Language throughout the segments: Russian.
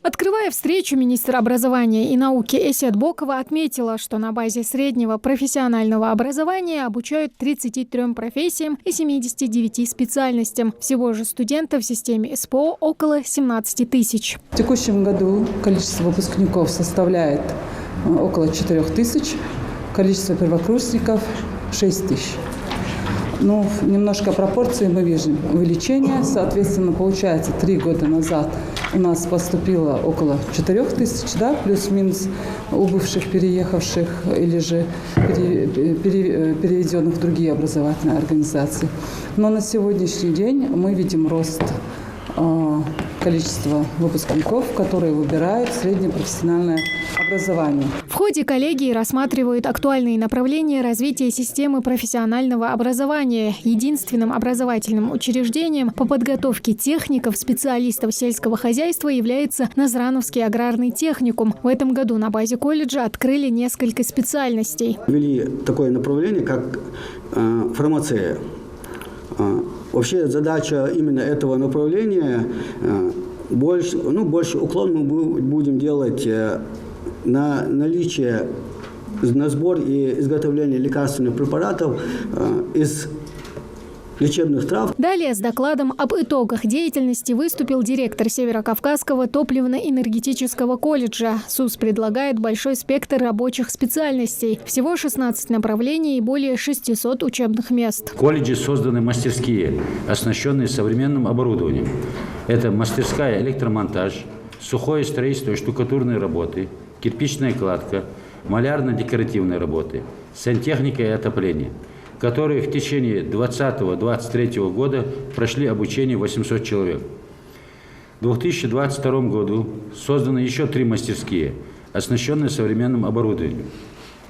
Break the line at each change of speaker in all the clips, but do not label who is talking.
Открывая встречу, министр образования и науки Эсет Бокова отметила, что на базе среднего профессионального образования обучают 33 профессиям и 79 специальностям. Всего же студентов в системе СПО около 17 тысяч.
В текущем году количество выпускников составляет около 4 тысяч, количество первокурсников – 6 тысяч. Немножко пропорции мы видим увеличение. Соответственно, получается, 3 года назад у нас поступило около 4 тысяч, плюс-минус у бывших переехавших или же переведенных в другие образовательные организации. Но на сегодняшний день мы видим рост количества выпускников, которые выбирают среднее профессиональное образование.
В ходе коллегии рассматривают актуальные направления развития системы профессионального образования. Единственным образовательным учреждением по подготовке техников, специалистов сельского хозяйства является Назрановский аграрный техникум. В этом году на базе колледжа открыли несколько специальностей.
Ввели такое направление, как фармация. Вообще задача именно этого направления больше уклон мы будем делать на наличие, на сбор и изготовление лекарственных препаратов из лечебных трав.
Далее с докладом об итогах деятельности выступил директор Северокавказского топливно-энергетического колледжа. СУС предлагает большой спектр рабочих специальностей. Всего 16 направлений и более 600 учебных мест.
В колледже созданы мастерские, оснащенные современным оборудованием. Это мастерская электромонтаж, сухое строительство и штукатурные работы, кирпичная кладка, малярно-декоративные работы, сантехника и отопление, которые в течение 2020-2023 года прошли обучение 800 человек. В 2022 году созданы еще 3 мастерские, оснащенные современным оборудованием.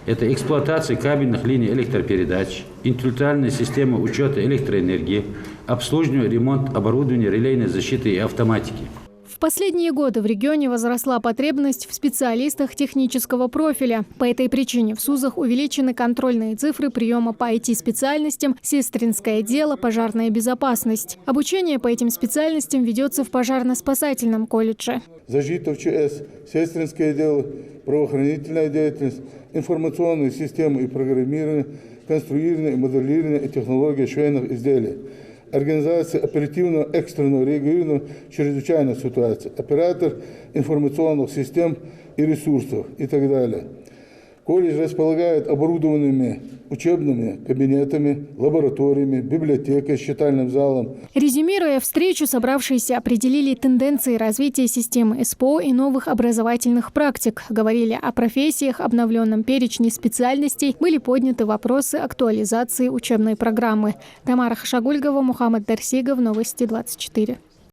Это эксплуатация кабельных линий электропередач, интеллектуальная система учета электроэнергии, обслуживание, ремонт оборудования релейной защиты и автоматики.
В последние годы в регионе возросла потребность в специалистах технического профиля. По этой причине в СУЗах увеличены контрольные цифры приема по IT-специальностям, сестринское дело, пожарная безопасность. Обучение по этим специальностям ведется в пожарно-спасательном колледже.
Защита в ЧС, сестринское дело, правоохранительная деятельность, информационные системы и программирование, конструирование и моделирование и технология швейных изделий. Организация оперативного экстренного реагирования в чрезвычайных ситуациях, оператор информационных систем и ресурсов и так далее. Колледж располагает оборудованными учебными кабинетами, лабораториями, библиотекой, читальным залом.
Резюмируя встречу, собравшиеся определили тенденции развития системы СПО и новых образовательных практик. Говорили о профессиях, обновленном перечне специальностей, были подняты вопросы актуализации учебной программы. Тамара Хашагульгова, Мухаммад Дарсигов, Новости 24.